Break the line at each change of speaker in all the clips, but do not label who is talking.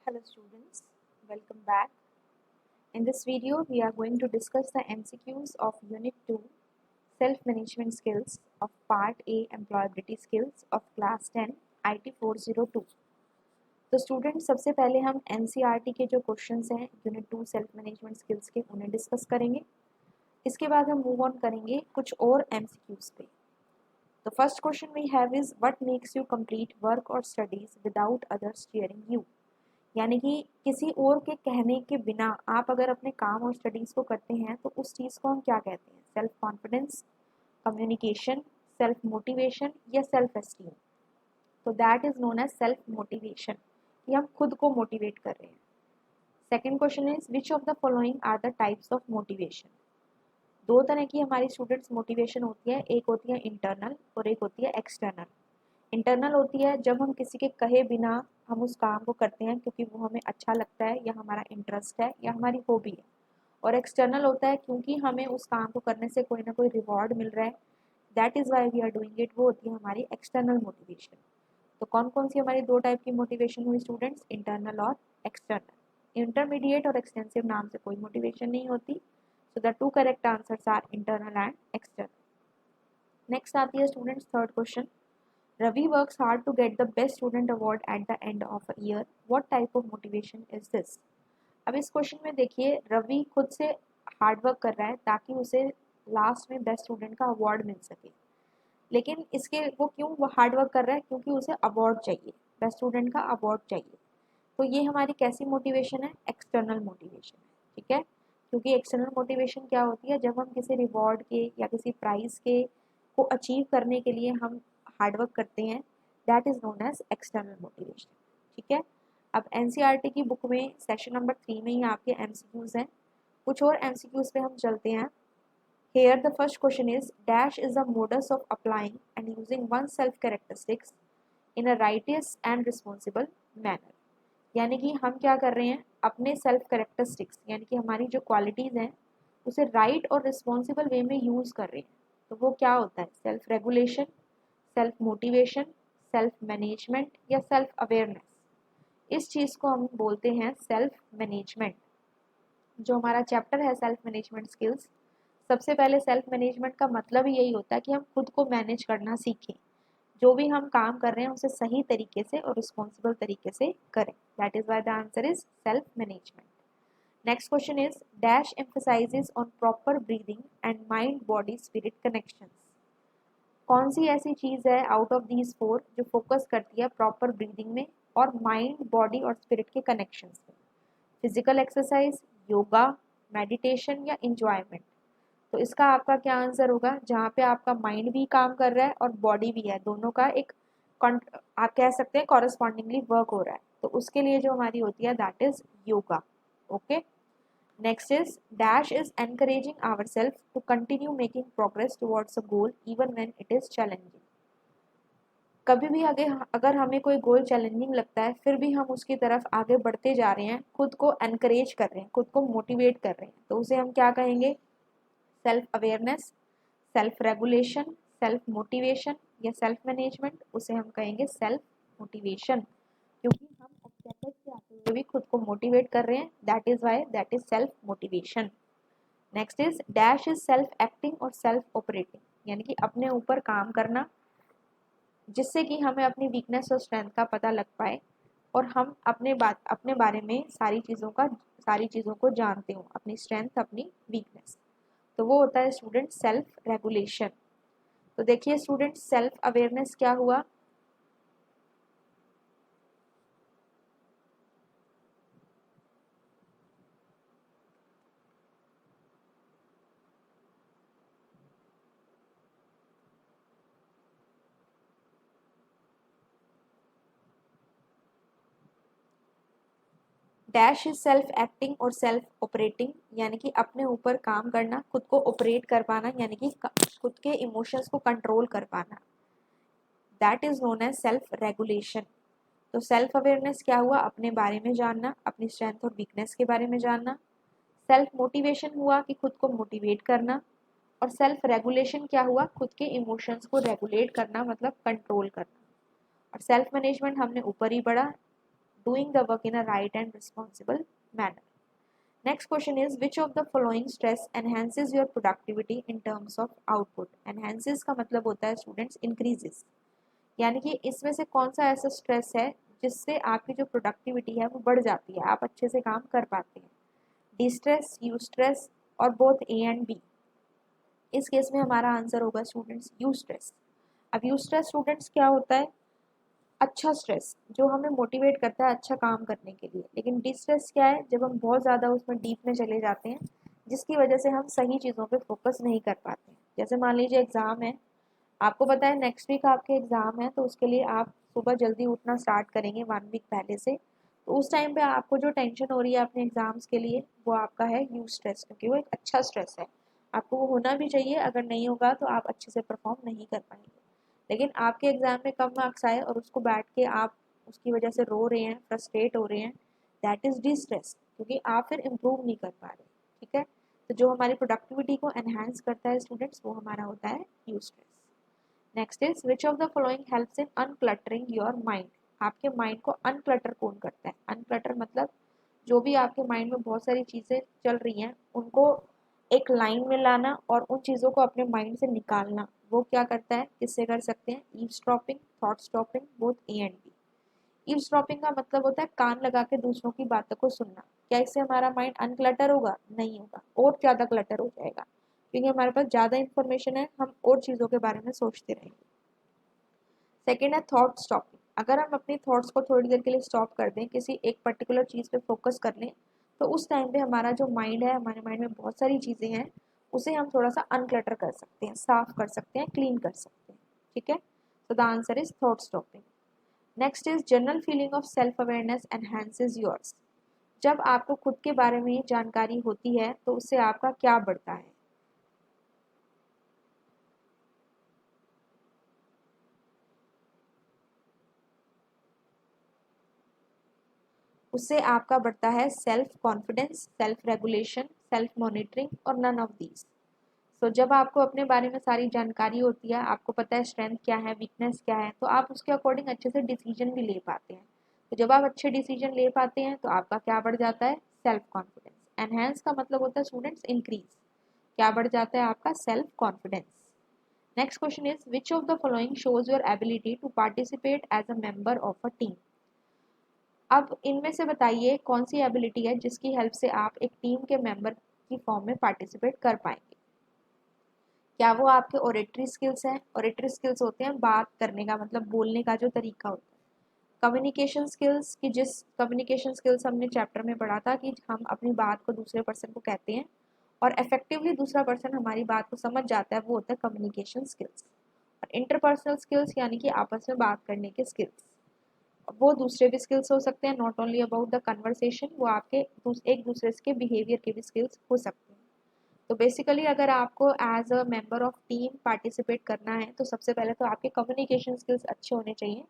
Hello students, welcome back. In this video, we are going to discuss the MCQs of Unit 2 Self-Management Skills of Part A Employability Skills of Class 10 IT 402. तो students सबसे पहले हम NCERT के जो questions हैं unit 2 self management skills के उन्हें discuss करेंगे. इसके बाद हम मूव ऑन करेंगे कुछ और MCQs पे. The first question we have is what makes you complete work or studies without others cheering you? यानी कि किसी और के कहने के बिना आप अगर अपने काम और स्टडीज़ को करते हैं तो उस चीज़ को हम क्या कहते हैं? Self confidence, communication, self motivation या सेल्फ एस्टीम. तो that is known as self motivation, कि हम खुद को मोटिवेट कर रहे हैं. Second question is which of the following are the types of motivation. दो तरह की हमारी स्टूडेंट्स मोटिवेशन होती है, एक होती है इंटरनल और एक होती है एक्सटर्नल. इंटरनल होती है जब हम किसी के कहे बिना हम उस काम को करते हैं क्योंकि वो हमें अच्छा लगता है या हमारा इंटरेस्ट है या हमारी हॉबी है. और एक्सटर्नल होता है क्योंकि हमें उस काम को करने से कोई ना कोई रिवॉर्ड मिल रहा है, that is why we are doing it. वो होती है हमारी एक्सटर्नल मोटिवेशन. तो कौन कौन सी हमारी दो टाइप की मोटिवेशन हुई स्टूडेंट्स? इंटरनल और एक्सटर्नल. इंटरमीडिएट और एक्सटेंसिव नाम से कोई मोटिवेशन नहीं होती. So the two correct answers are internal and external. Next आती है students third question. Ravi works hard to get the best student award at the end of a year. What type of motivation is this? अब इस question में देखिए, रवि खुद से hard work कर रहा है ताकि उसे लास्ट में बेस्ट स्टूडेंट का अवार्ड मिल सके. लेकिन इसके वो क्यों वो हार्ड वर्क कर रहा है? क्योंकि उसे अवार्ड चाहिए, बेस्ट स्टूडेंट का अवार्ड चाहिए. तो ये हमारी कैसी मोटिवेशन है? एक्सटर्नल मोटिवेशन है. ठीक है, क्योंकि एक्सटर्नल मोटिवेशन क्या होती है? जब हम किसी रिवॉर्ड के या किसी प्राइज के को अचीव करने के लिए हम हार्डवर्क करते हैं, that is known as external motivation. ठीक है, अब एनसीईआरटी की बुक में सेशन नंबर 3 में ही आपके एमसीक्यूज हैं. कुछ और एमसीक्यूज पे हम चलते हैं. Here the first question is dash is the modus of applying and using one self characteristics in a righteous and responsible manner. यानी कि हम क्या कर रहे हैं? अपने सेल्फ कैरेक्टरिस्टिक्स यानी कि हमारी जो क्वालिटीज़ हैं उसे राइट और रिस्पॉन्सिबल वे में यूज़ कर रहे हैं. तो वो क्या होता है? Self regulation, self motivation, self management या सेल्फ अवेयरनेस. इस चीज़ को हम बोलते हैं सेल्फ मैनेजमेंट. जो हमारा चैप्टर है सेल्फ मैनेजमेंट स्किल्स, सबसे पहले सेल्फ मैनेजमेंट का मतलब ही यही होता है कि हम खुद को मैनेज करना सीखें. जो भी हम काम कर रहे हैं उसे सही तरीके से और रिस्पॉन्सिबल तरीके से करें. That is why the answer is self management. Next question is dash emphasises on proper breathing and mind body spirit connections. कौन सी ऐसी चीज़ है आउट ऑफ दीज 4 जो फोकस करती है प्रॉपर ब्रीदिंग में और माइंड, बॉडी और स्पिरिट के कनेक्शंस में? फिजिकल एक्सरसाइज, योगा, मेडिटेशन या इंजॉयमेंट. तो इसका आपका क्या आंसर होगा? जहाँ पे आपका माइंड भी काम कर रहा है और बॉडी भी है, दोनों का एक आप कह सकते हैं कॉरेस्पॉन्डिंगली वर्क हो रहा है, तो उसके लिए जो हमारी होती है that is yoga. Okay, next is dash is encouraging our self to continue making progress towards a goal even when it is challenging. कभी भी अगर हमें कोई गोल चैलेंजिंग लगता है फिर भी हम उसकी तरफ आगे बढ़ते जा रहे हैं, खुद को एनकरेज कर रहे हैं, खुद को मोटिवेट कर रहे हैं, तो उसे हम क्या कहेंगे? Self awareness, self regulation, self motivation या सेल्फ मैनेजमेंट. उसे हम कहेंगे सेल्फ मोटिवेशन, क्योंकि हम ऑब्जेक्टिव से आते हुए भी खुद को मोटिवेट कर रहे हैं. That is why that is self motivation. Next is dash is self acting और सेल्फ ऑपरेटिंग. यानी कि अपने ऊपर काम करना जिससे कि हमें अपनी वीकनेस और स्ट्रेंथ का पता लग पाए और हम अपने बारे में सारी चीज़ों को जानते हो, अपनी स्ट्रेंथ, अपनी वीकनेस. तो वो होता है स्टूडेंट सेल्फ रेगुलेशन. तो देखिए स्टूडेंट, सेल्फ अवेयरनेस क्या हुआ? डैश इज सेल्फ एक्टिंग और सेल्फ ऑपरेटिंग. यानी कि अपने ऊपर काम करना, खुद को ऑपरेट कर पाना, यानी कि खुद के इमोशंस को कंट्रोल कर पाना, that is known as self regulation. तो सेल्फ अवेयरनेस क्या हुआ? अपने बारे में जानना, अपनी स्ट्रेंथ और वीकनेस के बारे में जानना. सेल्फ मोटिवेशन हुआ कि खुद को मोटिवेट करना. और सेल्फ रेगुलेशन क्या हुआ? खुद के इमोशंस को रेगुलेट करना, मतलब कंट्रोल करना. और सेल्फ मैनेजमेंट हमने ऊपर ही पढ़ा, doing the work in a right and responsible manner. Next question is which of the following stress enhances your productivity in terms of output? Enhances का मतलब होता है स्टूडेंट्स increases, यानी कि इसमें से कौन सा ऐसा स्ट्रेस है जिससे आपकी जो प्रोडक्टिविटी है वो बढ़ जाती है, आप अच्छे से काम कर पाते हैं? डिस्ट्रेस, यूस्ट्रेस और बोथ ए एंड बी? इस केस में हमारा आंसर होगा स्टूडेंट्स यूस्ट्रेस। अब यूस्ट्रेस स्टूडेंट्स क्या होता है? अच्छा स्ट्रेस जो हमें मोटिवेट करता है अच्छा काम करने के लिए। लेकिन डिस्ट्रेस क्या है? जब हम बहुत ज़्यादा उसमें डीप में चले जाते हैं जिसकी वजह से हम सही चीज़ों पे फोकस नहीं कर पाते हैं। जैसे मान लीजिए एग्ज़ाम है, आपको पता है नेक्स्ट वीक आपके एग्ज़ाम है, तो उसके लिए आप सुबह जल्दी उठना स्टार्ट करेंगे 1 वीक पहले से। तो उस टाइम पे आपको जो टेंशन हो रही है अपने एग्ज़ाम्स के लिए वो आपका है यू स्ट्रेस, क्योंकि वो एक अच्छा स्ट्रेस है, आपको वो होना भी चाहिए। अगर नहीं होगा तो आप अच्छे से परफॉर्म नहीं कर पाएंगे। लेकिन आपके एग्ज़ाम में कम मार्क्स आए और उसको बैठ के आप उसकी वजह से रो रहे हैं, फ्रस्ट्रेट हो रहे हैं, दैट इज़ डिस्ट्रेस, क्योंकि आप फिर इम्प्रूव नहीं कर पा रहे। ठीक है, तो जो हमारी प्रोडक्टिविटी को एनहांस करता है स्टूडेंट्स वो हमारा होता है eustress. Next is which of the following helps in uncluttering your mind? आपके माइंड को अनक्लटर कौन करता है? अनक्लटर मतलब जो भी आपके माइंड में बहुत सारी चीज़ें चल रही हैं उनको एक लाइन में लाना और उन चीज़ों को अपने माइंड से निकालना, वो क्या करता है? किससे कर सकते हैं? Eavesdropping, thought stopping, both A and B. Eavesdropping का मतलब होता है कान लगा के दूसरों की बातों को सुनना। क्या इससे हमारा माइंड अनक्लटर होगा? नहीं होगा, और ज़्यादा क्लटर हो जाएगा, क्योंकि हमारे पास ज़्यादा इन्फॉर्मेशन है, हम और चीज़ों के बारे में सोचते रहेंगे। सेकेंड है थॉट स्टॉपिंग। अगर हम अपनी थॉट्स को थोड़ी देर के लिए स्टॉप कर दें, किसी एक पर्टिकुलर चीज़ पे फोकस कर लें, तो उस टाइम पे हमारा जो माइंड है, हमारे माइंड में बहुत सारी चीज़ें हैं, उसे हम थोड़ा सा अनक्लटर कर सकते हैं, साफ कर सकते हैं, क्लीन कर सकते हैं। ठीक है, तो the answer is thought stopping. Next is general feeling of self awareness enhances yours. जब आपको खुद के बारे में जानकारी होती है तो उससे आपका क्या बढ़ता है? उससे आपका बढ़ता है self confidence, self regulation, self monitoring और नन ऑफ दीज। सो जब आपको अपने बारे में सारी जानकारी होती है, आपको पता है स्ट्रेंथ क्या है, वीकनेस क्या है, तो आप उसके अकॉर्डिंग अच्छे से डिसीजन भी ले पाते हैं। तो जब आप अच्छे डिसीजन ले पाते हैं तो आपका क्या बढ़ जाता है? Self confidence. एनहेंस का मतलब होता है स्टूडेंट्स इंक्रीज। क्या बढ़ जाता है? आपका self confidence. Next question is which of the following shows your ability to participate as a member of a team? अब इनमें से बताइए कौन सी एबिलिटी है जिसकी हेल्प से आप एक टीम के मेंबर की फॉर्म में पार्टिसिपेट कर पाएंगे? क्या वो आपके ओरेटरी स्किल्स हैं? ओरेटरी स्किल्स होते हैं बात करने का, मतलब बोलने का जो तरीका होता है। कम्युनिकेशन स्किल्स की जिस कम्युनिकेशन स्किल्स हमने चैप्टर में पढ़ा था कि हम अपनी बात को दूसरे पर्सन को कहते हैं और इफेक्टिवली दूसरा पर्सन हमारी बात को समझ जाता है, वो होता है कम्युनिकेशन स्किल्स। और इंटरपर्सनल स्किल्स यानी कि आपस में बात करने के स्किल्स, वो दूसरे भी स्किल्स हो सकते हैं, not only about the conversation, वो आपके एक दूसरे के बिहेवियर के भी स्किल्स हो सकते हैं। तो बेसिकली अगर आपको as a member of team participate करना है तो सबसे पहले तो आपके कम्युनिकेशन स्किल्स अच्छे होने चाहिए,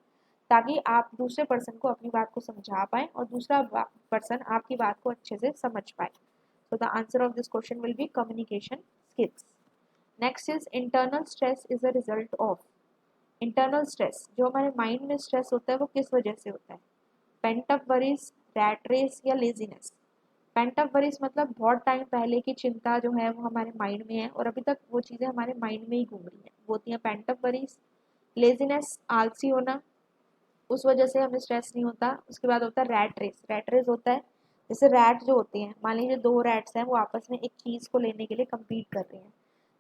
ताकि आप दूसरे पर्सन को अपनी बात को समझा पाएँ और दूसरा पर्सन आपकी बात को अच्छे से समझ पाए। So the answer of this question will be communication skills. Next is internal stress is a result of। Internal stress, जो हमारे माइंड में स्ट्रेस होता है वो किस वजह से होता है? Pent up worries, rat race या लेजीनेस? पेंट अप वरीज मतलब बहुत टाइम पहले की चिंता जो है वो हमारे माइंड में है और अभी तक वो चीज़ें हमारे माइंड में ही घूम रही हैं, वो होती हैं पेंट अप वरीज। लेजीनेस, आलसी होना, उस वजह से हमें स्ट्रेस नहीं होता। उसके बाद होता है रैट रेस। रैट रेस होता है जैसे रैट जो होते हैं, मान लीजिए 2 रैट्स हैं, वो आपस में एक चीज़ को लेने के लिए कम्पीट कर रहे हैं,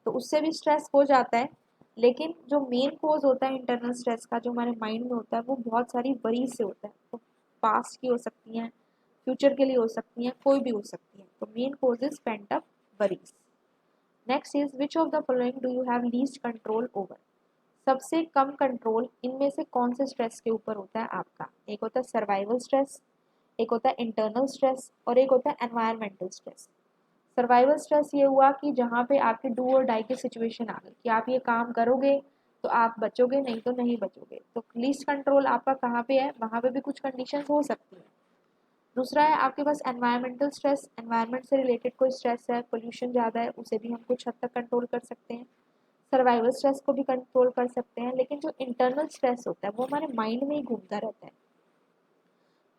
तो उससे भी स्ट्रेस हो जाता है। लेकिन जो मेन कोज होता है इंटरनल स्ट्रेस का, जो हमारे माइंड में होता है, वो बहुत सारी वरीज से होता है। तो पास्ट की हो सकती हैं, फ्यूचर के लिए हो सकती हैं, कोई भी हो सकती है। तो main cause is pent up worries. Next is which of the following do you have least control over? सबसे कम कंट्रोल इनमें से कौन से स्ट्रेस के ऊपर होता है आपका? एक होता है सर्वाइवल स्ट्रेस, एक होता है इंटरनल स्ट्रेस और एक होता है एनवायरमेंटल स्ट्रेस। सर्वाइवल स्ट्रेस ये हुआ कि जहाँ पे आपकी डू और डाई की सिचुएशन आ गई कि आप ये काम करोगे तो आप बचोगे, नहीं तो नहीं बचोगे। तो लीस्ट कंट्रोल आपका कहाँ पे है? वहाँ पे भी कुछ कंडीशन हो सकती है। दूसरा है आपके पास एनवायरमेंटल स्ट्रेस, एनवायरमेंट से रिलेटेड कोई स्ट्रेस है, पोल्यूशन ज़्यादा है, उसे भी हम कुछ हद तक कंट्रोल कर सकते हैं। सर्वाइवल स्ट्रेस को भी कंट्रोल कर सकते हैं, लेकिन जो इंटरनल स्ट्रेस होता है वो हमारे माइंड में ही घूमता रहता है।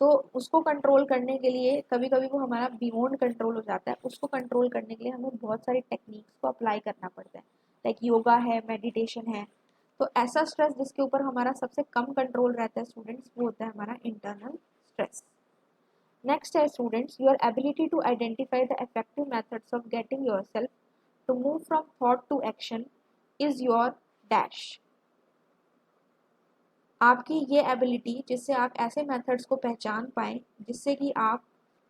तो उसको कंट्रोल करने के लिए कभी कभी वो हमारा बियॉन्ड कंट्रोल हो जाता है, उसको कंट्रोल करने के लिए हमें बहुत सारी टेक्निक्स को अप्लाई करना पड़ता है, लाइक योगा है, मेडिटेशन है। तो ऐसा स्ट्रेस जिसके ऊपर हमारा सबसे कम कंट्रोल रहता है स्टूडेंट्स, वो होता है हमारा इंटरनल स्ट्रेस। नेक्स्ट है students, your ability to identify the effective methods of getting yourself to move from thought to action is your dash. आपकी ये एबिलिटी जिससे आप ऐसे मेथड्स को पहचान पाएँ जिससे कि आप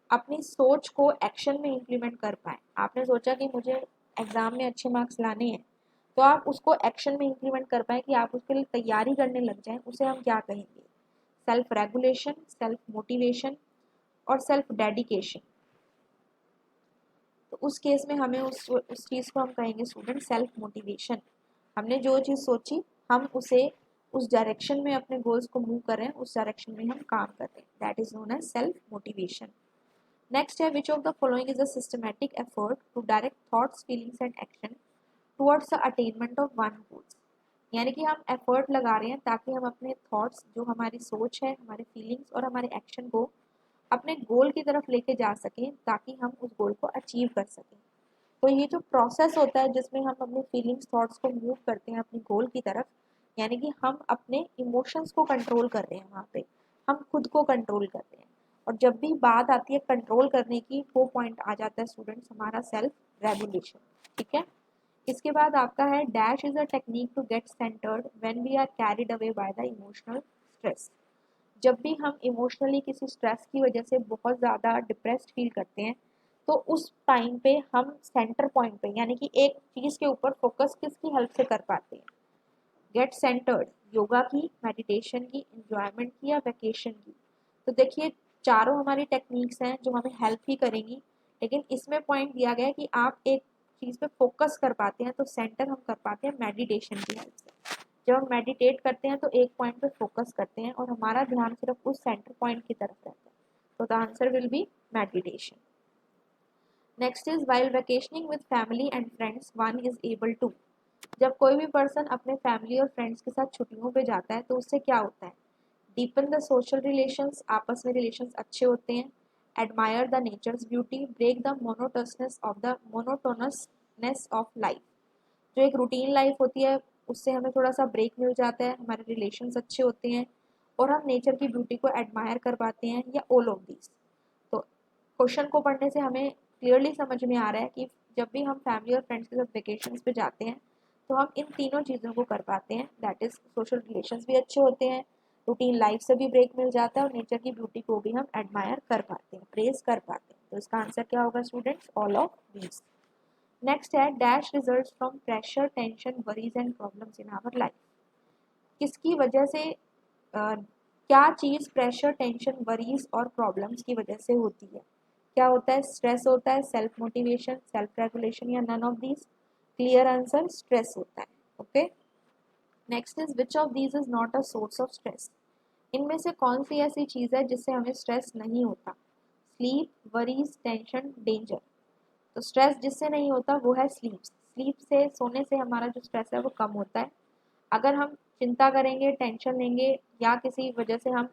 अपनी सोच को एक्शन में इम्प्लीमेंट कर पाएँ। आपने सोचा कि मुझे एग्ज़ाम में अच्छे मार्क्स लाने हैं, तो आप उसको एक्शन में इम्प्लीमेंट कर पाएँ कि आप उसके लिए तैयारी करने लग जाएँ, उसे हम क्या कहेंगे? सेल्फ रेगुलेशन, सेल्फ मोटिवेशन और सेल्फ डेडिकेशन। तो उस केस में हमें उस चीज़ को हम कहेंगे स्टूडेंट सेल्फ मोटिवेशन। हमने जो चीज़ सोची, हम उसे उस डायरेक्शन में अपने गोल्स को मूव कर रहे हैं, उस डायरेक्शन में हम काम कर रहे हैं, that is known as self motivation. Next है, which of the following is a systematic effort to direct thoughts, feelings and action towards the attainment of one goals. यानी कि हम एफर्ट लगा रहे हैं ताकि हम अपने थॉट्स, जो हमारी सोच है, हमारे फीलिंग्स और हमारे एक्शन को अपने गोल की तरफ लेके जा सकें ताकि हम उस गोल को अचीव कर सकें। तो ये जो प्रोसेस होता है जिसमें हम अपने फीलिंग्स, थॉट्स को मूव करते हैं अपनी गोल की तरफ, यानी कि हम अपने इमोशंस को कंट्रोल कर रहे हैं, वहाँ पे हम खुद को कंट्रोल कर रहे हैं। और जब भी बात आती है कंट्रोल करने की, वो पॉइंट आ जाता है स्टूडेंट्स हमारा सेल्फ रेगुलेशन। ठीक है। इसके बाद आपका है, dash is a technique to get centred when we are carried away by the emotional stress. जब भी हम इमोशनली किसी स्ट्रेस की वजह से बहुत ज़्यादा डिप्रेस्ड फील करते हैं, तो उस टाइम पे हम सेंटर पॉइंट पे, यानी कि एक चीज़ के ऊपर फोकस किसकी हेल्प से कर पाते हैं? गेट सेंटर्ड, योगा की, मेडिटेशन की, इंजॉयमेंट की या वेकेशन की। तो देखिए, चारों हमारी टेक्निक्स हैं जो हमें हेल्प ही करेंगी, लेकिन इसमें पॉइंट दिया गया है कि आप एक चीज़ पे फोकस कर पाते हैं, तो सेंटर हम कर पाते हैं मेडिटेशन की हेल्प से। जब हम मेडिटेट करते हैं तो एक पॉइंट पे फोकस करते हैं और हमारा ध्यान सिर्फ उस सेंटर पॉइंट की तरफ रहता है, तो the answer will be meditation. Next is, while vacationing with family and friends one is able to. जब कोई भी पर्सन अपने फैमिली और फ्रेंड्स के साथ छुट्टियों पे जाता है तो उससे क्या होता है? डीपन द सोशल रिलेशंस, आपस में रिलेशंस अच्छे होते हैं। Admire the nature's beauty, break the monotonousness of life. जो एक रूटीन लाइफ होती है उससे हमें थोड़ा सा ब्रेक मिल जाता है, हमारे रिलेशंस अच्छे होते हैं और हम नेचर की ब्यूटी को एडमायर कर पाते हैं, या ऑल ऑफ दिस। तो क्वेश्चन को पढ़ने से हमें क्लियरली समझ में आ रहा है कि जब भी हम फैमिली और फ्रेंड्स के साथ वेकेशन पे जाते हैं तो हम इन तीनों चीज़ों को कर पाते हैं, दैट इज सोशल रिलेशंस भी अच्छे होते हैं, रूटीन लाइफ से भी ब्रेक मिल जाता है और नेचर की ब्यूटी को भी हम एडमायर कर पाते हैं, प्रेज कर पाते हैं। तो इसका आंसर क्या होगा students? All of these. Next है, dash results from pressure, tension, worries and problems in our life. किसकी वजह से क्या चीज़ प्रेशर, टेंशन, वरीज और प्रॉब्लम्स की वजह से होती है? क्या होता है? स्ट्रेस होता है, सेल्फ मोटिवेशन, सेल्फ रेगुलेशन या none of these? Clear answer stress होता है। Okay. Next is, which of these is not a source of stress. इनमें से कौन सी ऐसी चीज़ है जिससे हमें स्ट्रेस नहीं होता? Sleep, worries, tension, danger. तो स्ट्रेस जिससे नहीं होता वो है स्लीप। स्लीप से, सोने से हमारा जो स्ट्रेस है वो कम होता है। अगर हम चिंता करेंगे, टेंशन लेंगे या किसी वजह से हम,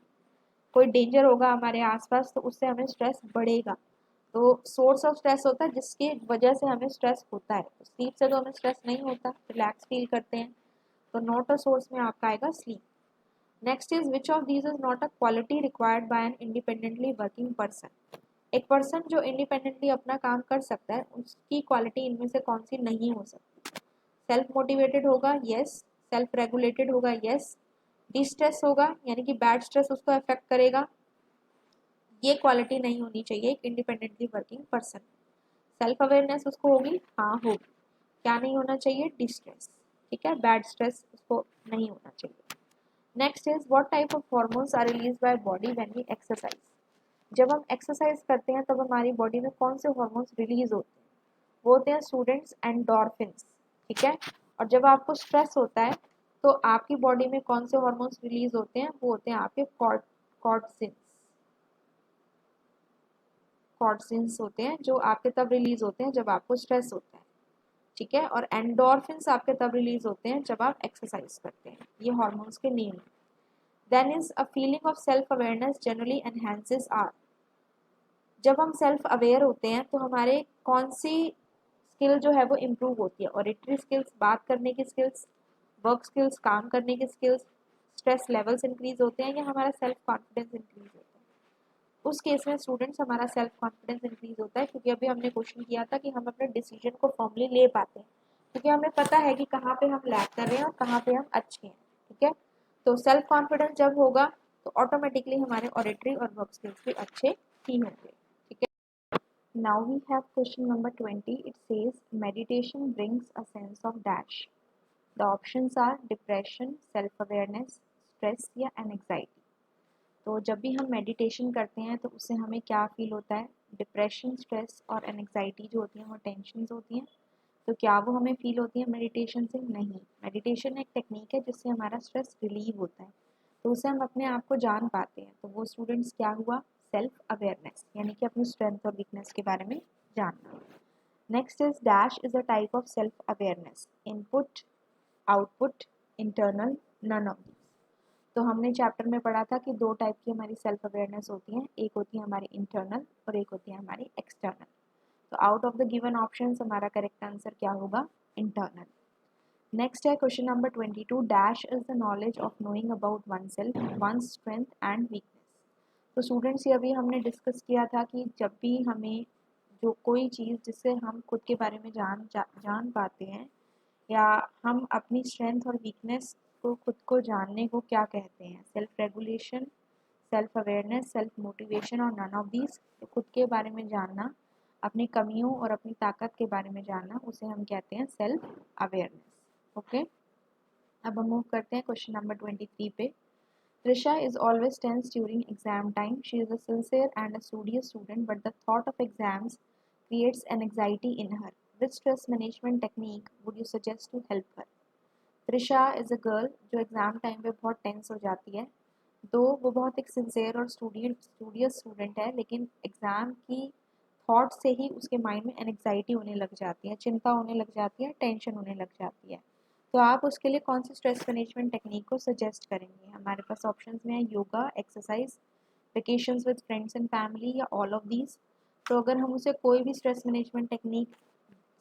कोई डेंजर होगा हमारे आसपास, तो उससे हमें स्ट्रेस बढ़ेगा। तो सोर्स ऑफ स्ट्रेस होता है जिसकी वजह से हमें स्ट्रेस होता है। तो स्लीप से तो हमें स्ट्रेस नहीं होता, रिलैक्स फील करते हैं, तो नॉट अ सोर्स में आपका आएगा sleep. Next is, which of these is not a quality required by an independently working person. एक पर्सन जो इंडिपेंडेंटली अपना काम कर सकता है, उसकी क्वालिटी इनमें से कौन सी नहीं हो सकती? सेल्फ मोटिवेटेड होगा, यस। सेल्फ रेगुलेटेड होगा, यस। डिस्ट्रेस होगा, यानी कि बैड स्ट्रेस उसको अफेक्ट करेगा, ये क्वालिटी नहीं होनी चाहिए एक independently working person. Self awareness उसको होगी, हाँ होगी। क्या नहीं होना चाहिए? डिस्ट्रेस। ठीक है, बैड स्ट्रेस उसको नहीं होना चाहिए। Next is, what type of hormones are release by body when we exercise. जब हम एक्सरसाइज करते हैं तब हमारी बॉडी में कौन से हॉर्मोन्स रिलीज होते हैं? वो होते हैं स्टूडेंट्स एंडोर्फिन्स। ठीक है। और जब आपको स्ट्रेस होता है तो आपकी बॉडी में कौन से हॉर्मोन्स रिलीज होते हैं? वो होते हैं आपके कॉर्टिसिन्स। कॉर्टिसिन्स होते हैं जो आपके तब रिलीज होते हैं जब आपको स्ट्रेस होता है। ठीक है। और एंडोर्फिन्स आपके तब रिलीज होते हैं जब आप एक्सरसाइज करते हैं। ये हॉर्मोन्स के नेम हैं। Then is a feeling of self awareness generally enhances are. जब हम सेल्फ अवेयर होते हैं तो हमारे कौन सी स्किल जो है वो इम्प्रूव होती है? ऑडिटरी स्किल्स, बात करने की स्किल्स, वर्क स्किल्स, काम करने की स्किल्स, स्ट्रेस लेवल्स इंक्रीज होते हैं, या हमारा सेल्फ कॉन्फिडेंस इंक्रीज होता है? उस केस में स्टूडेंट्स हमारा सेल्फ कॉन्फिडेंस इंक्रीज होता है, क्योंकि अभी हमने क्वेश्चन किया था कि हम अपने डिसीजन को फॉर्मली ले पाते हैं, क्योंकि हमें पता है कि कहाँ पे हम लैग कर रहे हैं और कहाँ पे हम अच्छे हैं। ठीक है, तो सेल्फ कॉन्फिडेंस जब होगा तो ऑटोमेटिकली हमारे ऑडिटरी और वर्क स्किल्स भी अच्छे ही होंगे। ठीक है, now we have question number 20. It says meditation brings a sense of dash. The options are depression, self awareness, stress या anxiety. तो जब भी हम मेडिटेशन करते हैं तो उससे हमें क्या फील होता है? डिप्रेशन, स्ट्रेस और एनजाइटी जो होती हैं वो टेंशन्स होती हैं। तो क्या वो हमें फील होती है मेडिटेशन से? नहीं। मेडिटेशन एक टेक्निक है जिससे हमारा स्ट्रेस रिलीव होता है, तो उससे हम अपने आप को जान पाते हैं। तो वो स्टूडेंट्स क्या हुआ? सेल्फ अवेयरनेस, यानी कि अपनी स्ट्रेंथ और वीकनेस के बारे में जानना। Next is dash is a type of self awareness, input, output, internal, none of these. तो हमने चैप्टर में पढ़ा था कि दो टाइप की हमारी सेल्फ अवेयरनेस होती है, एक होती है हमारी इंटरनल और एक होती है हमारी एक्सटर्नल। तो out of the given options हमारा करेक्ट आंसर क्या होगा? इंटरनल। नेक्स्ट है question number 22, dash is the knowledge of knowing about one self, one strength and weakness. तो स्टूडेंट्स, ये अभी हमने डिस्कस किया था कि जब भी हमें जो कोई चीज़ जिससे हम खुद के बारे में जान पाते हैं, या हम अपनी स्ट्रेंथ और वीकनेस को खुद को जानने को क्या कहते हैं? Self regulation, self awareness, self motivation और नन ऑफ दीज। तो खुद के बारे में जानना, अपनी कमियों और अपनी ताकत के बारे में जानना, उसे हम कहते हैं सेल्फ अवेयरनेस। ओके, अब हम मूव करते हैं क्वेश्चन नंबर 23 पे। Trisha is always tense during exam time. She is a sincere and a studious student, but the thought of exams creates an anxiety in her. Which stress management technique would you suggest to help her? Trisha is a girl जो exam time पे बहुत tense हो जाती है। दो वो बहुत एक सिंसियर और स्टूडियस स्टूडेंट है, लेकिन एग्ज़ाम की थॉट से ही उसके माइंड में एनग्जाइटी होने लग जाती है, चिंता होने लग जाती है, टेंशन होने लग जाती है। तो आप उसके लिए कौन सी स्ट्रेस मैनेजमेंट टेक्निक को सजेस्ट करेंगे? हमारे पास ऑप्शंस में है yoga, exercise, vacations with friends and family, या ऑल ऑफ दीज। तो अगर हम उसे कोई भी स्ट्रेस मैनेजमेंट टेक्निक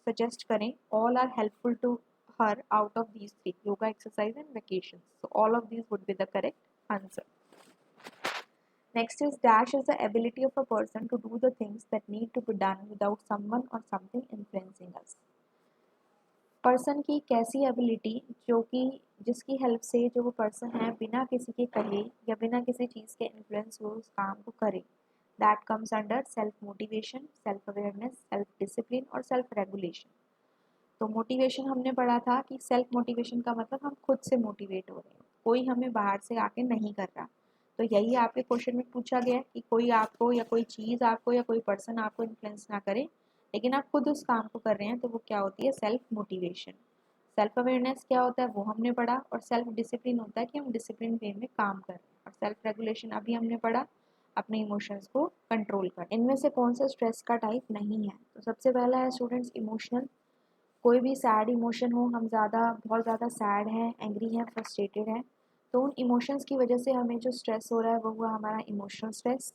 सजेस्ट करें, all are helpful to her out of these three: yoga, exercise and vacations. So all of these would be the correct answer. Next is dash is the ability of a person to do the things that need to be done without someone or something influencing us. Person की कैसी ability जो कि जिसकी help से जो वो person है बिना किसी के कहे या बिना किसी चीज़ के इन्फ्लुएंस हुए उस काम को करे, that comes under self motivation, self awareness, self discipline और सेल्फ रेगुलेशन। तो मोटिवेशन हमने पढ़ा था कि सेल्फ मोटिवेशन का मतलब हम खुद से मोटिवेट हो रहे हैं, कोई हमें बाहर से आके नहीं कर रहा। तो यही आपके क्वेश्चन में पूछा गया है कि कोई आपको या कोई चीज़ आपको या कोई पर्सन आपको इन्फ्लुएंस ना करे, लेकिन आप खुद उस काम को कर रहे हैं, तो वो क्या होती है? Self motivation. सेल्फ अवेयरनेस क्या होता है वो हमने पढ़ा, और सेल्फ डिसिप्लिन होता है कि हम डिसिप्लिन वे में काम कर रहे हैं, और सेल्फ रेगुलेशन अभी हमने पढ़ा, अपने इमोशंस को कंट्रोल कर। इनमें से कौन सा स्ट्रेस का टाइप नहीं है? तो सबसे पहला है स्टूडेंट्स इमोशनल। कोई भी सैड इमोशन हो, हम बहुत ज़्यादा सैड हैं, एंग्री हैं, फ्रस्ट्रेटेड हैं, तो उन इमोशंस की वजह से हमें जो स्ट्रेस हो रहा है वो हुआ हमारा इमोशनल स्ट्रेस।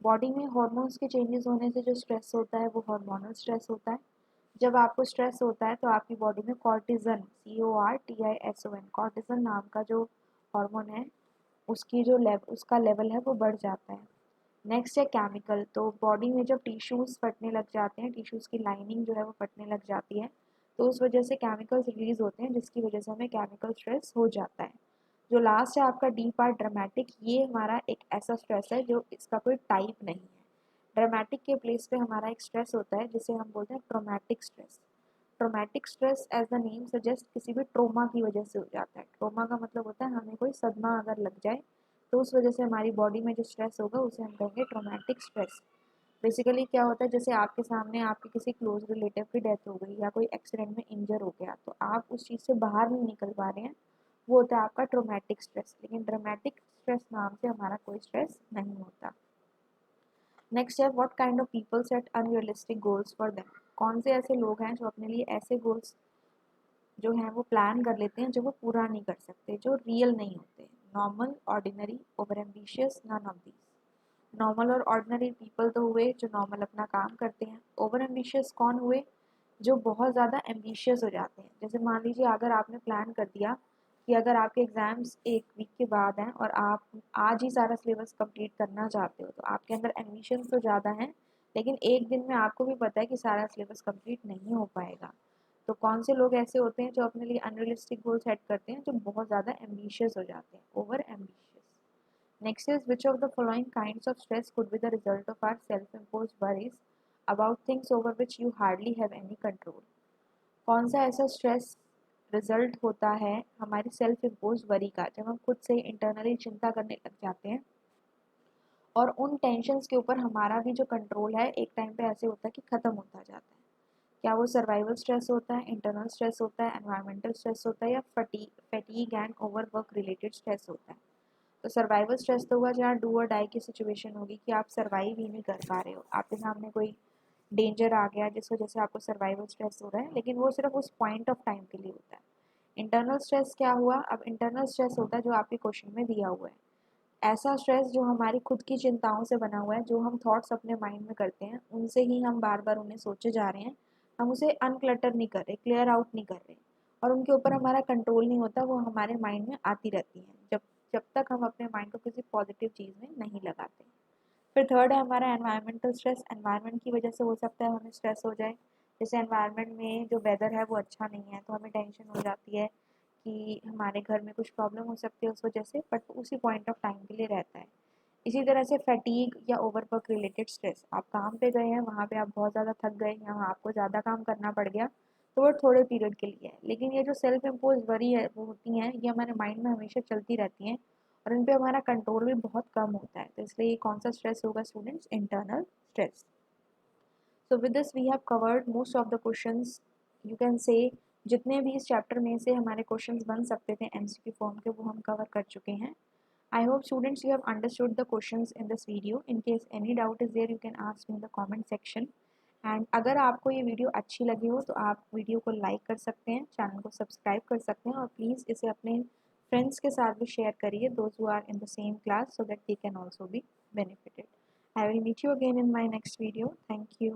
बॉडी में हार्मोन्स के चेंजेस होने से जो स्ट्रेस होता है वो हार्मोनल स्ट्रेस होता है। जब आपको स्ट्रेस होता है तो आपकी बॉडी में कॉर्टिजन, CORTISON, कॉर्टिजन नाम का जो हार्मोन है उसका लेवल है वो बढ़ जाता है। नेक्स्ट है केमिकल। तो बॉडी में जब टिश्यूज़ फटने लग जाते हैं, टिश्यूज़ की लाइनिंग जो है वो फटने लग जाती है, तो उस वजह से केमिकल्स रिलीज होते हैं, जिसकी वजह से हमें केमिकल स्ट्रेस हो जाता है। जो लास्ट है आपका डी पार्ट ड्रामेटिक, ये हमारा एक ऐसा स्ट्रेस है जो इसका कोई टाइप नहीं है। ड्रामेटिक के प्लेस पे हमारा एक स्ट्रेस होता है जिसे हम बोलते हैं traumatic stress. Traumatic stress as the name suggest किसी भी ट्रोमा की वजह से हो जाता है। ट्रोमा का मतलब होता है हमें कोई सदमा अगर लग जाए तो उस वजह से हमारी बॉडी में जो स्ट्रेस होगा उसे हम कहेंगे ट्रोमैटिक स्ट्रेस। बेसिकली क्या होता है, जैसे आपके सामने आपके किसी क्लोज रिलेटिव की डेथ हो गई या कोई एक्सीडेंट में इंजर हो गया, तो आप उस चीज़ से बाहर नहीं निकल पा रहे हैं, वो होता है आपका ट्रोमैटिक स्ट्रेस। लेकिन ड्रामेटिक स्ट्रेस नाम से हमारा कोई स्ट्रेस नहीं होता। नेक्स्ट है what kind of people set unrealistic goals for them. कौन से ऐसे लोग हैं जो अपने लिए ऐसे गोल्स जो हैं वो प्लान कर लेते हैं जो वो पूरा नहीं कर सकते, जो रियल नहीं होते। Normal, ordinary, over ambitious, none of these. Normal और ऑर्डिनरी पीपल तो हुए जो नॉर्मल अपना काम करते हैं। ओवर एम्बिशियस कौन हुए? जो बहुत ज़्यादा एम्बिशियस हो जाते हैं। जैसे मान लीजिए अगर आपने प्लान कर दिया कि अगर आपके एग्ज़ाम्स एक वीक के बाद हैं और आप आज ही सारा सिलेबस कंप्लीट करना चाहते हो, तो आपके अंदर एम्बिशन तो ज़्यादा है, लेकिन एक दिन में आपको भी पता है कि सारा सिलेबस कंप्लीट नहीं हो पाएगा। तो कौन से लोग ऐसे होते हैं जो अपने लिए अनरियलिस्टिक गोल सेट करते हैं, जो बहुत ज़्यादा एम्बिशियस हो जाते हैं, over ambitious. Next is which of the following kinds of stress could be the result of our self imposed worries about things over which you hardly have any control. कौन सा ऐसा स्ट्रेस रिजल्ट होता है हमारी self impose worry का, जब हम खुद से इंटरनली चिंता करने लग जाते हैं और उन टेंशन्स के ऊपर हमारा भी जो कंट्रोल है एक टाइम पे ऐसे होता है कि ख़त्म होता जाता है। क्या वो सर्वाइवल स्ट्रेस होता है, इंटरनल स्ट्रेस होता है, एनवायरमेंटल स्ट्रेस होता है, या fatigue and over work related stress होता है? तो सर्वाइवल स्ट्रेस तो हुआ जहाँ डू और डाई की सिचुएशन होगी कि आप सर्वाइव ही नहीं कर पा रहे हो, आपके सामने कोई डेंजर आ गया जिस वजह से आपको सर्वाइवल स्ट्रेस हो रहा है, लेकिन वो सिर्फ उस पॉइंट ऑफ टाइम के लिए होता है। इंटरनल स्ट्रेस क्या हुआ? अब इंटरनल स्ट्रेस होता है जो आपके क्वेश्चन में दिया हुआ है, ऐसा स्ट्रेस जो हमारी खुद की चिंताओं से बना हुआ है, जो हम थॉट्स अपने माइंड में करते हैं उनसे ही हम बार बार उन्हें सोचे जा रहे हैं, हम उसे अनक्लटर नहीं कर रहे, क्लियर आउट नहीं कर रहे, और उनके ऊपर हमारा कंट्रोल नहीं होता, वो हमारे माइंड में आती रहती हैं जब जब तक हम अपने माइंड को किसी पॉजिटिव चीज़ में नहीं लगाते। फिर थर्ड है हमारा एनवायरमेंटल स्ट्रेस। एनवायरनमेंट की वजह से हो सकता है हमें स्ट्रेस हो जाए, जैसे एनवायरनमेंट में जो वेदर है वो अच्छा नहीं है तो हमें टेंशन हो जाती है कि हमारे घर में कुछ प्रॉब्लम हो सकती है उस वजह से, बट उसी पॉइंट ऑफ टाइम के लिए रहता है। इसी तरह से फैटीग या ओवरवर्क रिलेटेड स्ट्रेस, आप काम पे गए हैं, वहाँ पे आप बहुत ज़्यादा थक गए या आपको ज़्यादा काम करना पड़ गया, तो वो थोड़े पीरियड के लिए है, लेकिन ये जो सेल्फ इम्पोज वरी है वो होती हैं, ये हमारे माइंड में हमेशा चलती रहती हैं और इन पे हमारा कंट्रोल भी बहुत कम होता है। तो इसलिए ये कौन सा स्ट्रेस होगा students? Internal stress. So with this we have covered most of the questions, you can say जितने भी इस चैप्टर में से हमारे क्वेश्चंस बन सकते थे एमसीक्यू फॉर्म के, वो हम कवर कर चुके हैं। I hope students you have understood the questions in this video. In case any doubt is there, you can ask me in the comment section. And अगर आपको ये वीडियो अच्छी लगी हो तो आप वीडियो को लाइक कर सकते हैं, चैनल को सब्सक्राइब कर सकते हैं और प्लीज़ इसे अपने फ्रेंड्स के साथ भी शेयर करिए, those who are in the same class, so that they can also be benefited. I will meet you again in my next video. Thank you.